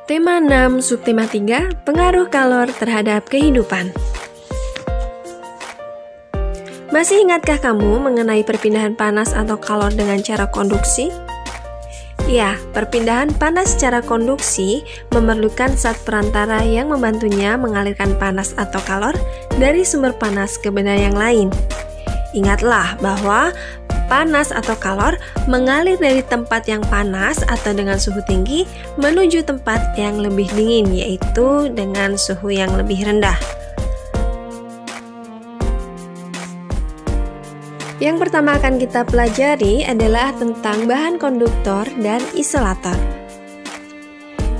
Tema 6, subtema 3, pengaruh kalor terhadap kehidupan. Masih ingatkah kamu mengenai perpindahan panas atau kalor dengan cara konduksi? Ya, perpindahan panas secara konduksi memerlukan zat perantara yang membantunya mengalirkan panas atau kalor dari sumber panas ke benda yang lain. Ingatlah bahwa panas atau kalor mengalir dari tempat yang panas atau dengan suhu tinggi menuju tempat yang lebih dingin, yaitu dengan suhu yang lebih rendah. Yang pertama akan kita pelajari adalah tentang bahan konduktor dan isolator.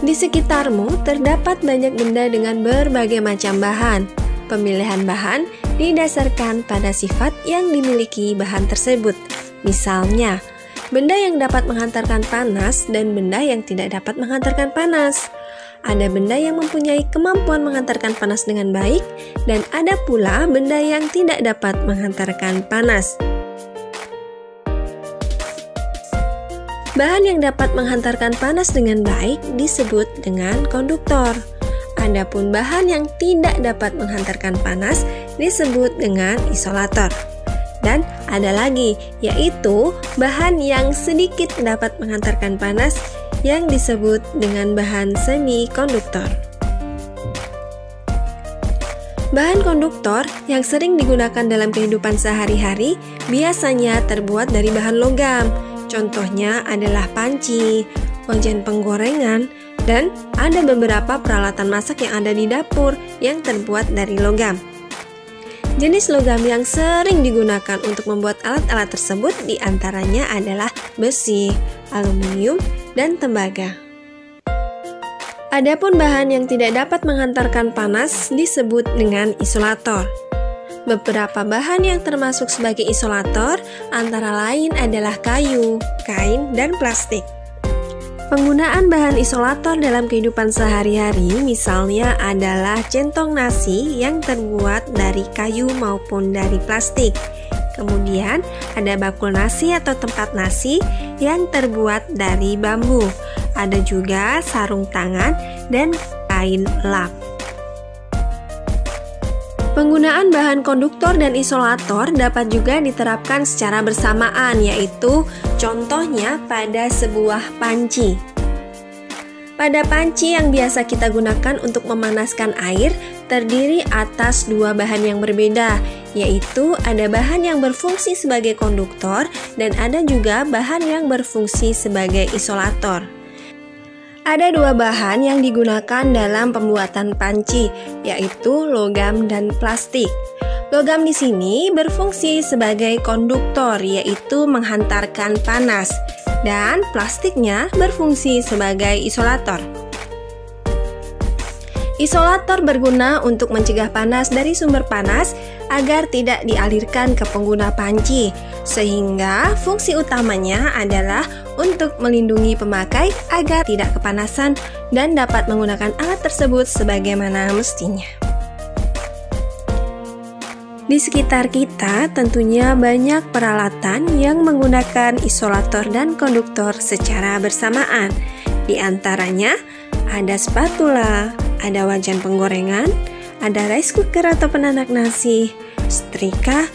Di sekitarmu terdapat banyak benda dengan berbagai macam bahan. Pemilihan bahan didasarkan pada sifat yang dimiliki bahan tersebut. Misalnya, benda yang dapat menghantarkan panas dan benda yang tidak dapat menghantarkan panas. Ada benda yang mempunyai kemampuan menghantarkan panas dengan baik, dan ada pula benda yang tidak dapat menghantarkan panas. Bahan yang dapat menghantarkan panas dengan baik disebut dengan konduktor. Adapun bahan yang tidak dapat menghantarkan panas disebut dengan isolator. Dan ada lagi, yaitu bahan yang sedikit dapat menghantarkan panas yang disebut dengan bahan semikonduktor. Bahan konduktor yang sering digunakan dalam kehidupan sehari-hari biasanya terbuat dari bahan logam. Contohnya adalah panci, wajan penggorengan, dan ada beberapa peralatan masak yang ada di dapur yang terbuat dari logam. Jenis logam yang sering digunakan untuk membuat alat-alat tersebut diantaranya adalah besi, aluminium, dan tembaga. Adapun bahan yang tidak dapat menghantarkan panas disebut dengan isolator. Beberapa bahan yang termasuk sebagai isolator antara lain adalah kayu, kain, dan plastik. Penggunaan bahan isolator dalam kehidupan sehari-hari misalnya adalah centong nasi yang terbuat dari kayu maupun dari plastik. Kemudian ada bakul nasi atau tempat nasi yang terbuat dari bambu. Ada juga sarung tangan dan kain lap. Penggunaan bahan konduktor dan isolator dapat juga diterapkan secara bersamaan, yaitu contohnya pada sebuah panci. Pada panci yang biasa kita gunakan untuk memanaskan air terdiri atas dua bahan yang berbeda, yaitu ada bahan yang berfungsi sebagai konduktor dan ada juga bahan yang berfungsi sebagai isolator. Ada dua bahan yang digunakan dalam pembuatan panci, yaitu logam dan plastik. Logam di sini berfungsi sebagai konduktor, yaitu menghantarkan panas, dan plastiknya berfungsi sebagai isolator. Isolator berguna untuk mencegah panas dari sumber panas agar tidak dialirkan ke pengguna panci, sehingga fungsi utamanya adalah untuk melindungi pemakai agar tidak kepanasan dan dapat menggunakan alat tersebut sebagaimana mestinya. Di sekitar kita tentunya banyak peralatan yang menggunakan isolator dan konduktor secara bersamaan. Di antaranya ada spatula, ada wajan penggorengan, ada rice cooker atau penanak nasi, setrika,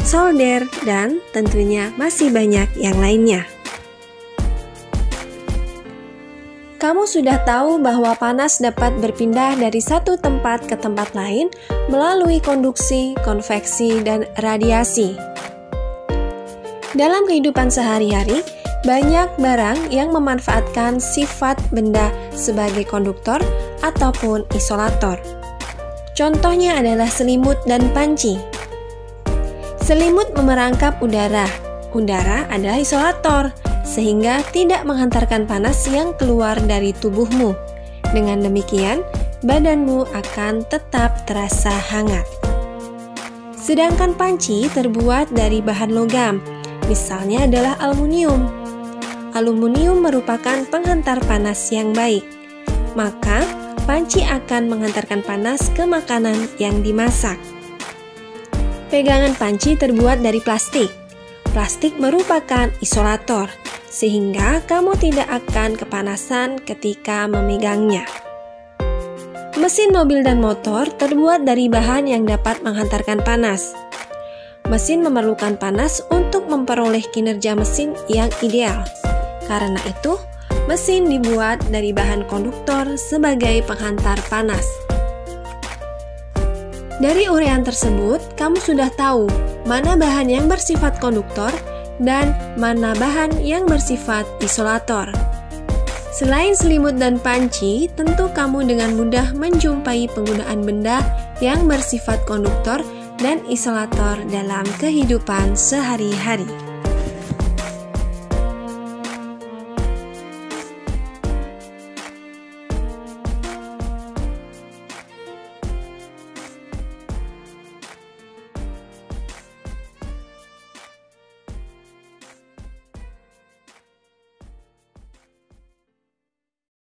solder, dan tentunya masih banyak yang lainnya. Kamu sudah tahu bahwa panas dapat berpindah dari satu tempat ke tempat lain melalui konduksi, konveksi, dan radiasi. Dalam kehidupan sehari-hari, banyak barang yang memanfaatkan sifat benda sebagai konduktor ataupun isolator. Contohnya adalah selimut dan panci. Selimut memerangkap udara. Udara adalah isolator, sehingga tidak menghantarkan panas yang keluar dari tubuhmu. Dengan demikian, badanmu akan tetap terasa hangat. Sedangkan panci terbuat dari bahan logam, misalnya adalah aluminium. Aluminium merupakan penghantar panas yang baik, maka panci akan menghantarkan panas ke makanan yang dimasak. Pegangan panci terbuat dari plastik. Plastik merupakan isolator, sehingga kamu tidak akan kepanasan ketika memegangnya. Mesin mobil dan motor terbuat dari bahan yang dapat menghantarkan panas. Mesin memerlukan panas untuk memperoleh kinerja mesin yang ideal. Karena itu, mesin dibuat dari bahan konduktor sebagai penghantar panas. Dari uraian tersebut, kamu sudah tahu mana bahan yang bersifat konduktor dan mana bahan yang bersifat isolator. Selain selimut dan panci, tentu kamu dengan mudah menjumpai penggunaan benda yang bersifat konduktor dan isolator dalam kehidupan sehari-hari.